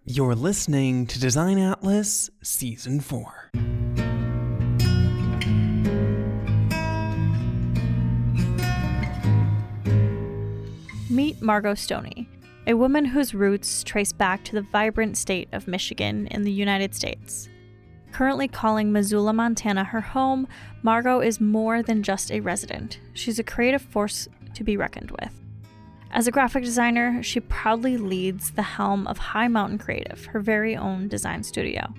You're listening to Design Atlas Season 4. Meet Margo Stoney, a woman whose roots trace back to the vibrant state of Michigan in the United States. Currently calling Missoula, Montana her home, Margo is more than just a resident. She's a creative force to be reckoned with. As a graphic designer, she proudly leads the helm of High Mountain Creative, her very own design studio.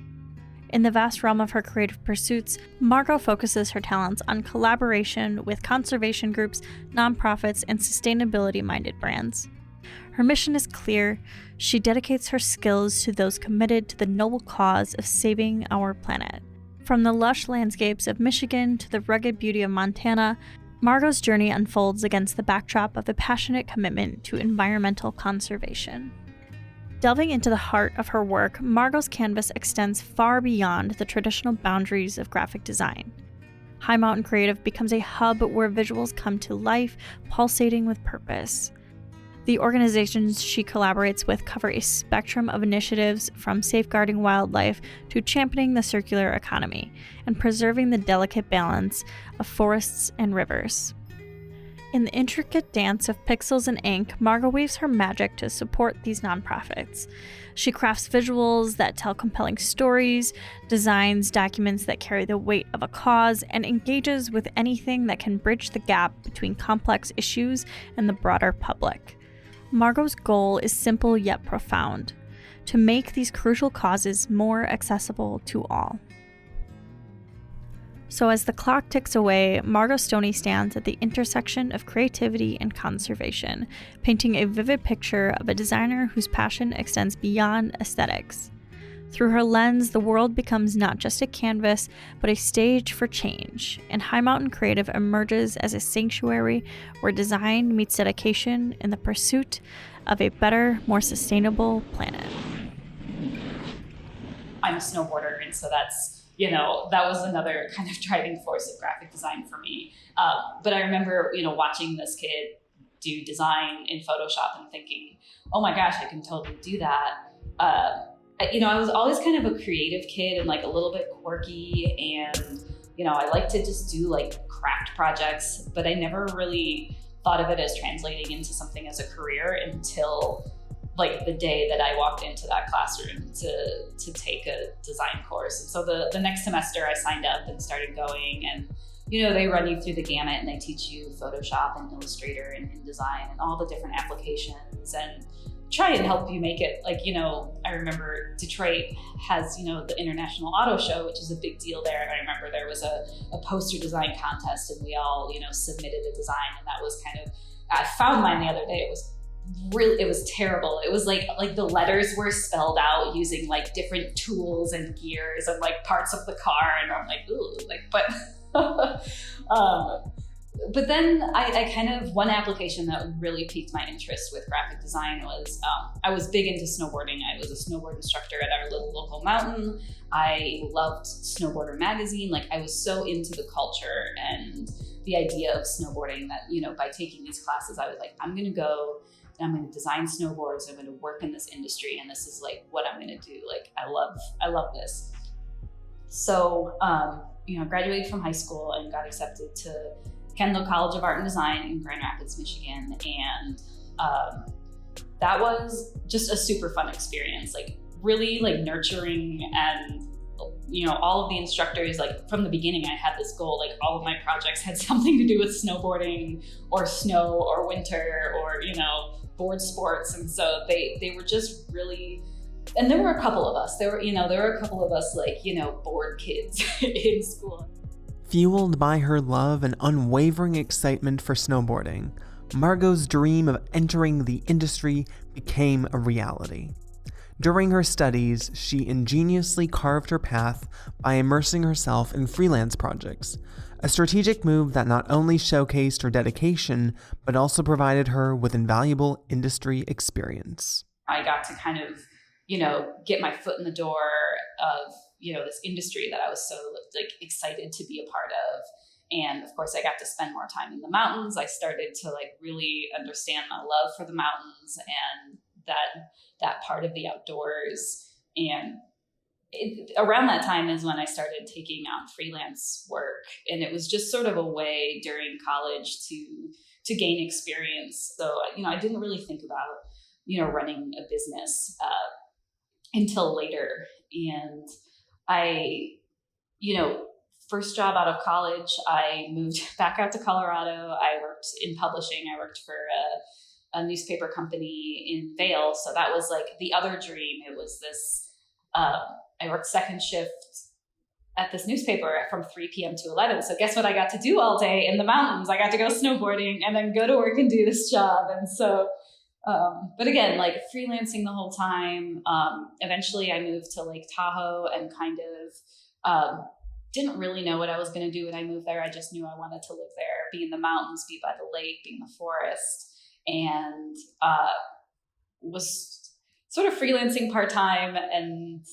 In the vast realm of her creative pursuits, Margo focuses her talents on collaboration with conservation groups, nonprofits, and sustainability-minded brands. Her mission is clear. She dedicates her skills to those committed to the noble cause of saving our planet. From the lush landscapes of Michigan to the rugged beauty of Montana, Margo's journey unfolds against the backdrop of a passionate commitment to environmental conservation. Delving into the heart of her work, Margo's canvas extends far beyond the traditional boundaries of graphic design. High Mountain Creative becomes a hub where visuals come to life, pulsating with purpose. The organizations she collaborates with cover a spectrum of initiatives from safeguarding wildlife to championing the circular economy and preserving the delicate balance of forests and rivers. In the intricate dance of pixels and ink, Margo weaves her magic to support these nonprofits. She crafts visuals that tell compelling stories, designs documents that carry the weight of a cause, and engages with anything that can bridge the gap between complex issues and the broader public. Margo's goal is simple yet profound: to make these crucial causes more accessible to all. So as the clock ticks away, Margo Stoney stands at the intersection of creativity and conservation, painting a vivid picture of a designer whose passion extends beyond aesthetics. Through her lens, the world becomes not just a canvas, but a stage for change, and High Mountain Creative emerges as a sanctuary where design meets dedication in the pursuit of a better, more sustainable planet. I'm a snowboarder, and so that's, that was another kind of driving force of graphic design for me. But I remember, watching this kid do design in Photoshop and thinking, oh my gosh, I can totally do that. I was always kind of a creative kid and like a little bit quirky, and I like to just do like craft projects, but I never really thought of it as translating into something as a career until like the day that I walked into that classroom to take a design course. And so the next semester I signed up and started going, and they run you through the gamut and they teach you Photoshop and Illustrator and InDesign and all the different applications, and try and help you make it like, I remember Detroit has, the International Auto Show, which is a big deal there. And I remember there was a poster design contest, and we all, submitted a design. And that was kind of, I found mine the other day. It was terrible. It was like the letters were spelled out using like different tools and gears and like parts of the car. And I'm like, ooh, but then I kind of, one application that really piqued my interest with graphic design was, I was big into snowboarding. I was a snowboard instructor at our little local mountain. I loved Snowboarder magazine. Like, I was so into the culture and the idea of snowboarding that, by taking these classes, I was like, I'm going to go and I'm going to design snowboards. I'm going to work in this industry, and this is like what I'm going to do. Like, I love this. So, graduated from high school and got accepted to Kendall College of Art and Design in Grand Rapids, Michigan. And that was just a super fun experience, like really like nurturing. And, all of the instructors, like from the beginning, I had this goal, like all of my projects had something to do with snowboarding or snow or winter or, board sports. And so they were just really, and there were a couple of us, there were a couple of us like, bored kids in school. Fueled by her love and unwavering excitement for snowboarding, Margo's dream of entering the industry became a reality. During her studies, she ingeniously carved her path by immersing herself in freelance projects, a strategic move that not only showcased her dedication, but also provided her with invaluable industry experience. I got to kind of, get my foot in the door of, this industry that I was so like excited to be a part of. And of course I got to spend more time in the mountains. I started to like really understand my love for the mountains and that part of the outdoors. And around that time is when I started taking on freelance work, and it was just sort of a way during college to gain experience. So, I didn't really think about, running a business until later. And I, first job out of college, I moved back out to Colorado. I worked in publishing. I worked for a newspaper company in Vail. So that was like the other dream. It was this, I worked second shift at this newspaper from 3 p.m. to 11. So guess what I got to do all day in the mountains? I got to go snowboarding and then go to work and do this job. And so, but again, like freelancing the whole time. Eventually I moved to Lake Tahoe and kind of didn't really know what I was going to do when I moved there. I just knew I wanted to live there, be in the mountains, be by the lake, be in the forest, and was sort of freelancing part-time and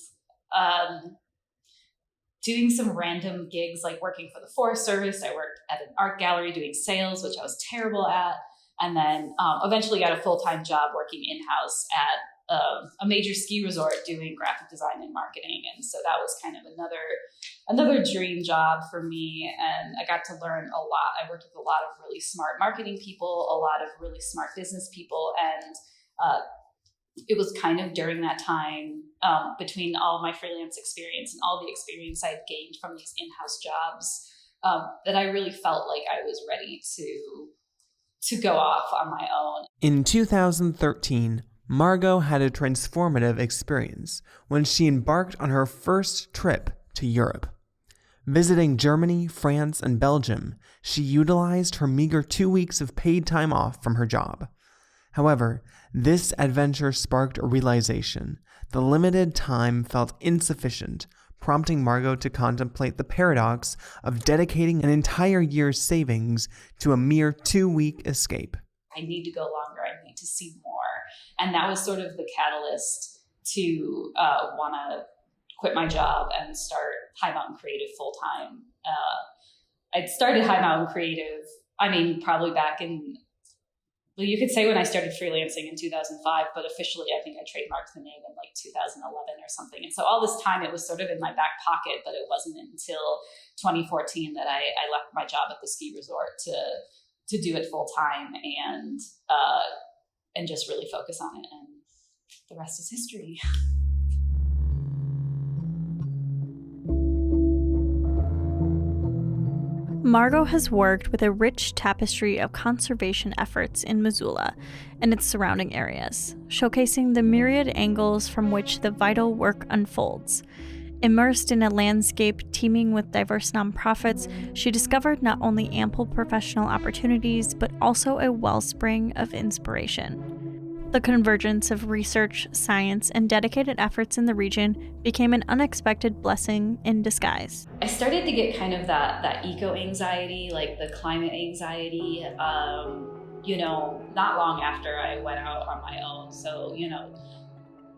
doing some random gigs, like working for the Forest Service. I worked at an art gallery doing sales, which I was terrible at. And then eventually got a full-time job working in-house at a major ski resort doing graphic design and marketing. And so that was kind of another dream job for me. And I got to learn a lot. I worked with a lot of really smart marketing people, a lot of really smart business people. And it was kind of during that time, between all of my freelance experience and all the experience I'd gained from these in-house jobs, that I really felt like I was ready to go off on my own. In 2013, Margo had a transformative experience when she embarked on her first trip to Europe. Visiting Germany, France, and Belgium, she utilized her meager 2 weeks of paid time off from her job. However, this adventure sparked a realization. The limited time felt insufficient, prompting Margo to contemplate the paradox of dedicating an entire year's savings to a mere 2-week escape. I need to go longer. I need to see more. And that was sort of the catalyst to want to quit my job and start High Mountain Creative full time. I'd started High Mountain Creative, probably back in, well, you could say when I started freelancing in 2005, but officially I think I trademarked the name in like 2011 or something. And so all this time it was sort of in my back pocket, but it wasn't until 2014 that I left my job at the ski resort to do it full time and just really focus on it. And the rest is history. Margo has worked with a rich tapestry of conservation efforts in Missoula and its surrounding areas, showcasing the myriad angles from which the vital work unfolds. Immersed in a landscape teeming with diverse nonprofits, she discovered not only ample professional opportunities, but also a wellspring of inspiration. The convergence of research, science, and dedicated efforts in the region became an unexpected blessing in disguise. I started to get kind of that eco-anxiety, like the climate anxiety, not long after I went out on my own. So,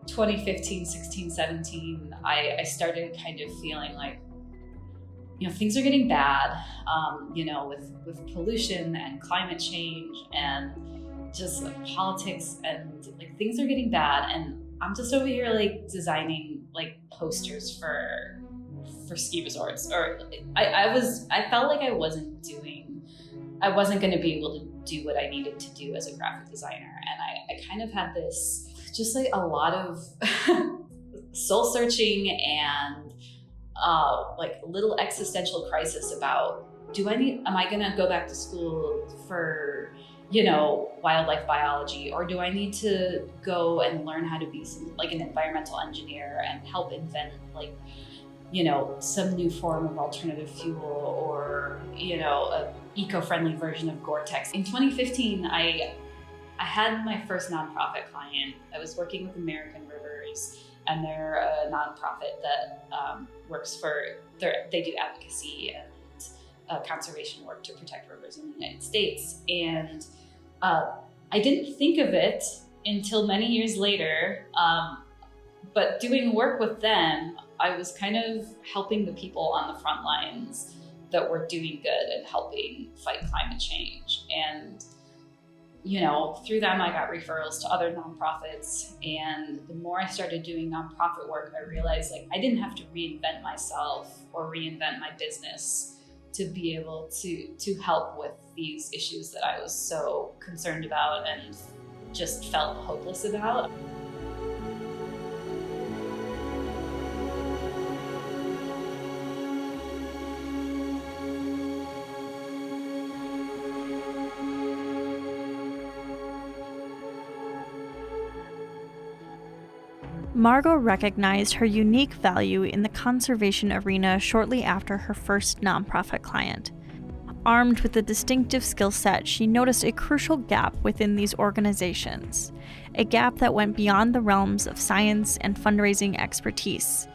2015, 16, 17, I started kind of feeling like, things are getting bad, with pollution and climate change and just like politics, and like things are getting bad. And I'm just over here like designing like posters for ski resorts, or I felt like I wasn't going to be able to do what I needed to do as a graphic designer. And I kind of had this just like a lot of soul searching and like a little existential crisis about, am I going to go back to school for, wildlife biology, or do I need to go and learn how to be an environmental engineer and help invent some new form of alternative fuel, or, a eco-friendly version of Gore-Tex. In 2015, I had my first nonprofit client. I was working with American Rivers, and they're a nonprofit that they do advocacy and conservation work to protect rivers in the United States. And I didn't think of it until many years later, but doing work with them, I was kind of helping the people on the front lines that were doing good and helping fight climate change. And through them, I got referrals to other nonprofits. And the more I started doing nonprofit work, I realized like I didn't have to reinvent myself or reinvent my business to be able to help with these issues that I was so concerned about and just felt hopeless about. Margo recognized her unique value in the conservation arena shortly after her first nonprofit client. Armed with a distinctive skill set, she noticed a crucial gap within these organizations, a gap that went beyond the realms of science and fundraising expertise.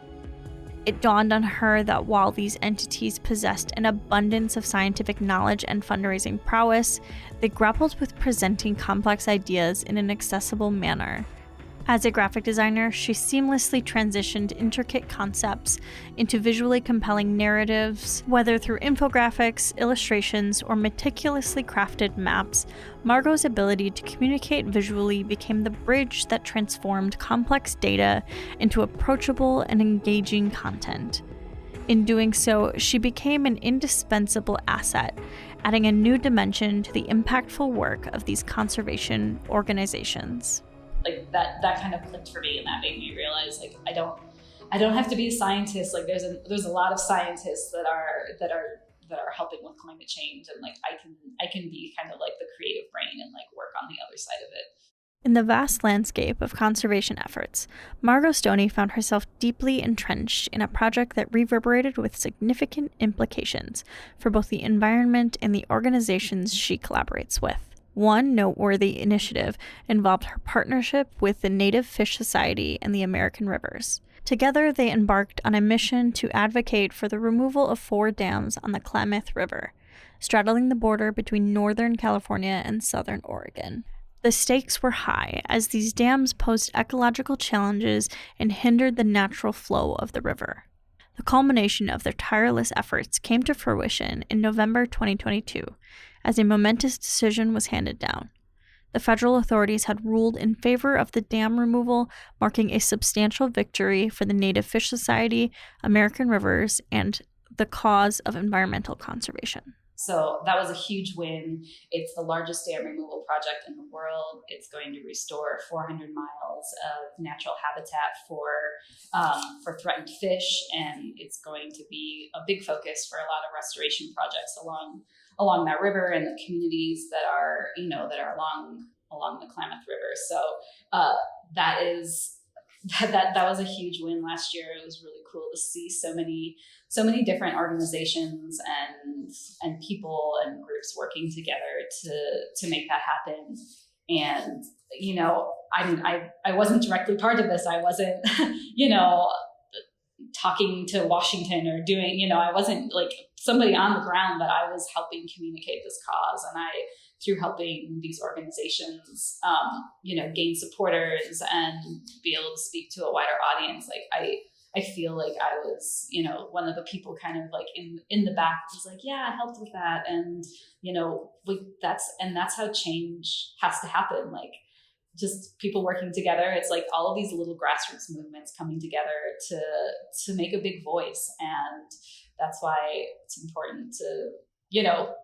It dawned on her that while these entities possessed an abundance of scientific knowledge and fundraising prowess, they grappled with presenting complex ideas in an accessible manner. As a graphic designer, she seamlessly transitioned intricate concepts into visually compelling narratives. Whether through infographics, illustrations, or meticulously crafted maps, Margo's ability to communicate visually became the bridge that transformed complex data into approachable and engaging content. In doing so, she became an indispensable asset, adding a new dimension to the impactful work of these conservation organizations. Like that kind of clicked for me, and that made me realize like I don't have to be a scientist. Like there's a lot of scientists that are helping with climate change, and like I can be kind of like the creative brain and like work on the other side of it. In the vast landscape of conservation efforts, Margo Stoney found herself deeply entrenched in a project that reverberated with significant implications for both the environment and the organizations she collaborates with. One noteworthy initiative involved her partnership with the Native Fish Society and the American Rivers. Together, they embarked on a mission to advocate for the removal of 4 dams on the Klamath River, straddling the border between Northern California and Southern Oregon. The stakes were high, as these dams posed ecological challenges and hindered the natural flow of the river. The culmination of their tireless efforts came to fruition in November 2022, as a momentous decision was handed down. The federal authorities had ruled in favor of the dam removal, marking a substantial victory for the Native Fish Society, American Rivers, and the cause of environmental conservation. So that was a huge win. It's the largest dam removal project in the world. It's going to restore 400 miles of natural habitat for threatened fish, and it's going to be a big focus for a lot of restoration projects along that river and the communities that are along the Klamath River. So that was a huge win last year. It was really cool to see so many different organizations and people and groups working together to make that happen. And I wasn't directly part of this. I wasn't talking to Washington or doing, I wasn't like somebody on the ground, but I was helping communicate this cause. And through helping these organizations, gain supporters and be able to speak to a wider audience, like I feel like I was, one of the people kind of like in the back was like, yeah, I helped with that. And, that's how change has to happen. Like, just people working together. It's like all of these little grassroots movements coming together to make a big voice. And that's why it's important to,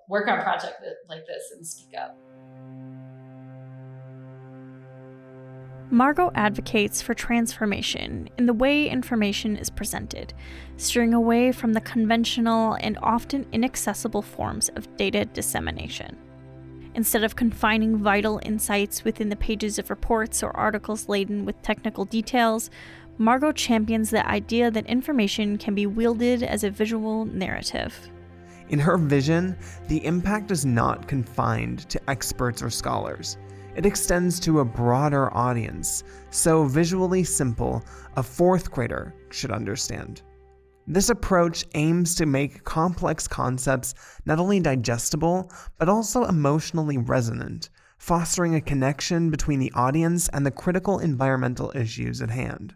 work on projects like this and speak up. Margo advocates for transformation in the way information is presented, steering away from the conventional and often inaccessible forms of data dissemination. Instead of confining vital insights within the pages of reports or articles laden with technical details, Margo champions the idea that information can be wielded as a visual narrative. In her vision, the impact is not confined to experts or scholars. It extends to a broader audience, so visually simple, a 4th grader should understand. This approach aims to make complex concepts not only digestible, but also emotionally resonant, fostering a connection between the audience and the critical environmental issues at hand.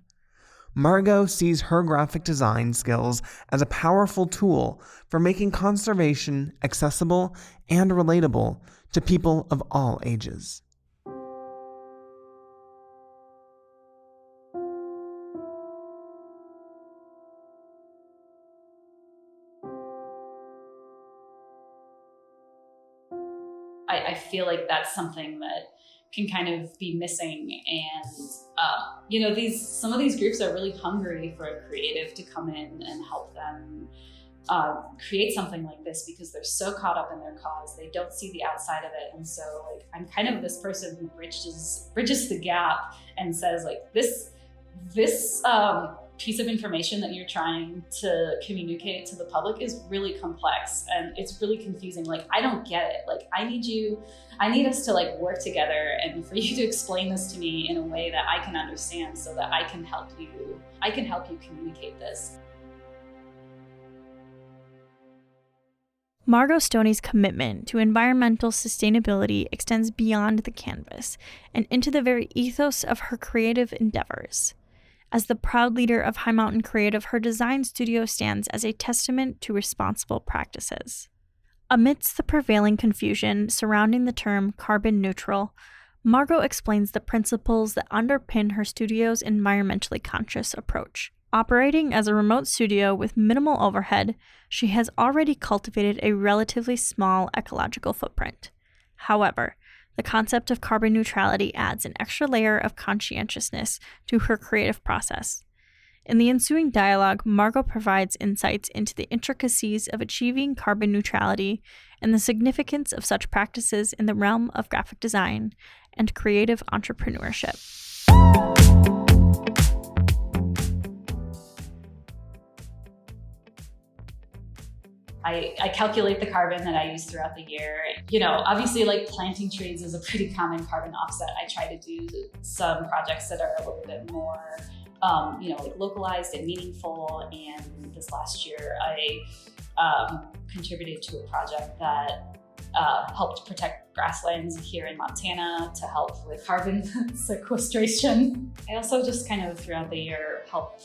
Margo sees her graphic design skills as a powerful tool for making conservation accessible and relatable to people of all ages. I feel like that's something that can kind of be missing. And, some of these groups are really hungry for a creative to come in and help them create something like this, because they're so caught up in their cause. They don't see the outside of it. And so I'm kind of this person who bridges the gap and says this piece of information that you're trying to communicate to the public is really complex and it's really confusing. I don't get it. I need us to work together and for you to explain this to me in a way that I can understand so that I can help you communicate this. Margo Stoney's commitment to environmental sustainability extends beyond the canvas and into the very ethos of her creative endeavors. As the proud leader of High Mountain Creative, her design studio stands as a testament to responsible practices. Amidst the prevailing confusion surrounding the term carbon neutral, Margo explains the principles that underpin her studio's environmentally conscious approach. Operating as a remote studio with minimal overhead, she has already cultivated a relatively small ecological footprint. However, the concept of carbon neutrality adds an extra layer of conscientiousness to her creative process. In the ensuing dialogue, Margo provides insights into the intricacies of achieving carbon neutrality and the significance of such practices in the realm of graphic design and creative entrepreneurship. I calculate the carbon that I use throughout the year. Obviously planting trees is a pretty common carbon offset. I try to do some projects that are a little bit more, localized and meaningful. And this last year, I contributed to a project that helped protect grasslands here in Montana to help with carbon sequestration. I also just kind of throughout the year help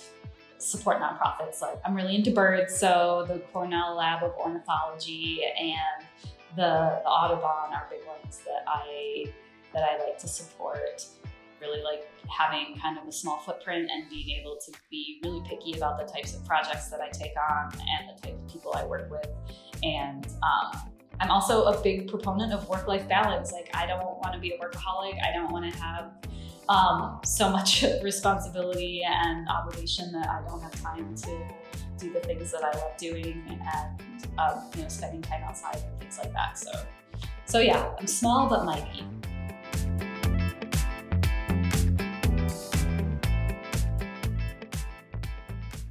support nonprofits. I'm really into birds, so the Cornell Lab of Ornithology and the Audubon are big ones that I like to support. Really like having kind of a small footprint and being able to be really picky about the types of projects that I take on and the type of people I work with. And I'm also a big proponent of work-life balance. I don't want to be a workaholic. I don't want to have so much responsibility and obligation that I don't have time to do the things that I love doing and spending time outside and things like that. So yeah, I'm small but mighty.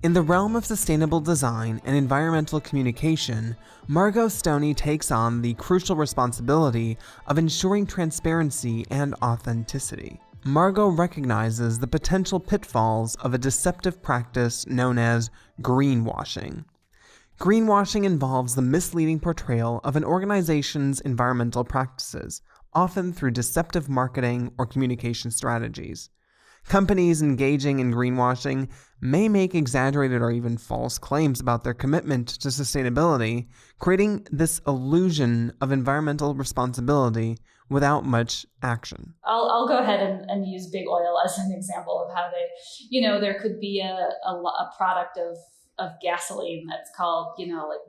In the realm of sustainable design and environmental communication, Margo Stoney takes on the crucial responsibility of ensuring transparency and authenticity. Margo recognizes the potential pitfalls of a deceptive practice known as greenwashing. Greenwashing involves the misleading portrayal of an organization's environmental practices, often through deceptive marketing or communication strategies. Companies engaging in greenwashing may make exaggerated or even false claims about their commitment to sustainability, creating this illusion of environmental responsibility without much action. I'll go ahead and use big oil as an example of how they, there could be a product of gasoline that's called,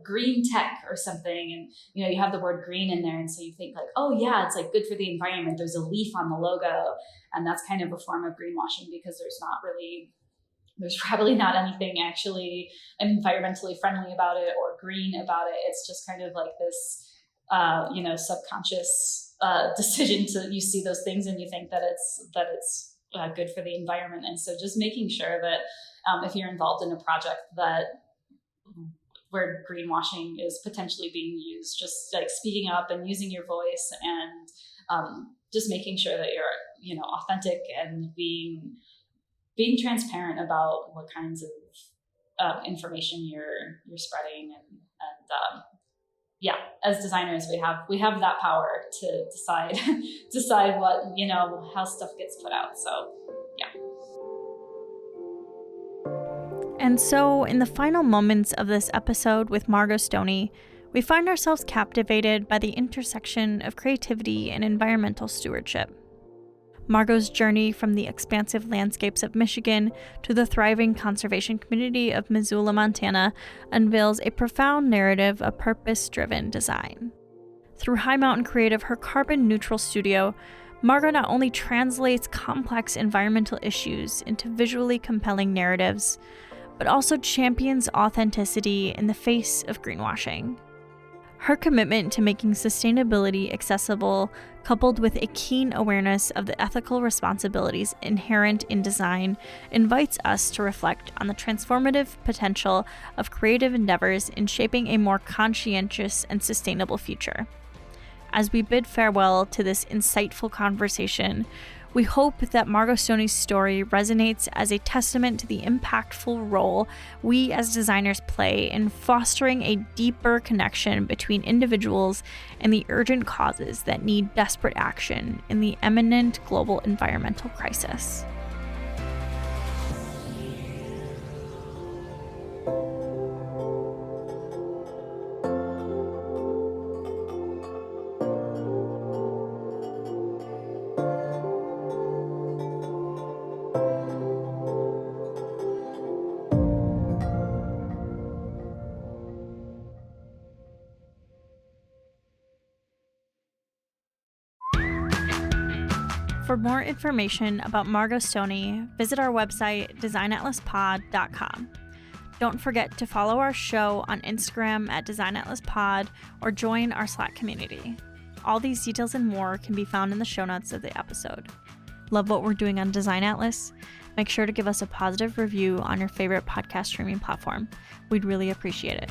green tech or something. And, you have the word green in there. And so you think oh yeah, it's good for the environment. There's a leaf on the logo. And that's kind of a form of greenwashing because there's probably not anything actually environmentally friendly about it or green about it. It's just kind of this, subconscious decision you see those things and you think that it's good for the environment. And so just making sure that if you're involved in a project where greenwashing is potentially being used, just speaking up and using your voice and just making sure that you're, authentic and being transparent about what kinds of information you're spreading and yeah, as designers, we have that power to decide what, how stuff gets put out. So, yeah. And so, in the final moments of this episode with Margo Stoney, we find ourselves captivated by the intersection of creativity and environmental stewardship. Margo's journey from the expansive landscapes of Michigan to the thriving conservation community of Missoula, Montana, unveils a profound narrative of purpose-driven design. Through High Mountain Creative, her carbon-neutral studio, Margo not only translates complex environmental issues into visually compelling narratives, but also champions authenticity in the face of greenwashing. Her commitment to making sustainability accessible, coupled with a keen awareness of the ethical responsibilities inherent in design, invites us to reflect on the transformative potential of creative endeavors in shaping a more conscientious and sustainable future. As we bid farewell to this insightful conversation, we hope that Margo Stoney's story resonates as a testament to the impactful role we as designers play in fostering a deeper connection between individuals and the urgent causes that need desperate action in the imminent global environmental crisis. For more information about Margo Stoney, visit our website, designatlaspod.com. Don't forget to follow our show on Instagram at designatlaspod or join our Slack community. All these details and more can be found in the show notes of the episode. Love what we're doing on Design Atlas? Make sure to give us a positive review on your favorite podcast streaming platform. We'd really appreciate it.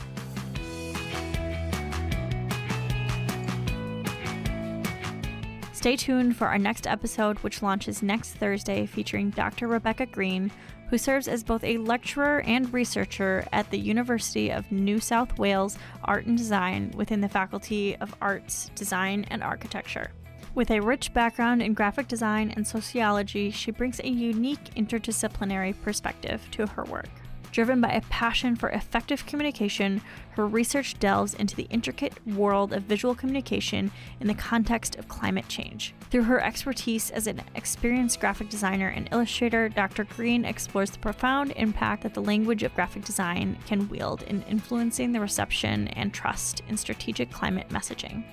Stay tuned for our next episode, which launches next Thursday, featuring Dr. Rebecca Green, who serves as both a lecturer and researcher at the University of New South Wales Art and Design within the Faculty of Arts, Design, and Architecture. With a rich background in graphic design and sociology, she brings a unique interdisciplinary perspective to her work. Driven by a passion for effective communication, her research delves into the intricate world of visual communication in the context of climate change. Through her expertise as an experienced graphic designer and illustrator, Dr. Green explores the profound impact that the language of graphic design can wield in influencing the reception and trust in strategic climate messaging.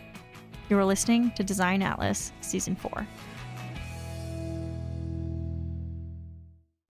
You are listening to Design Atlas Season 4.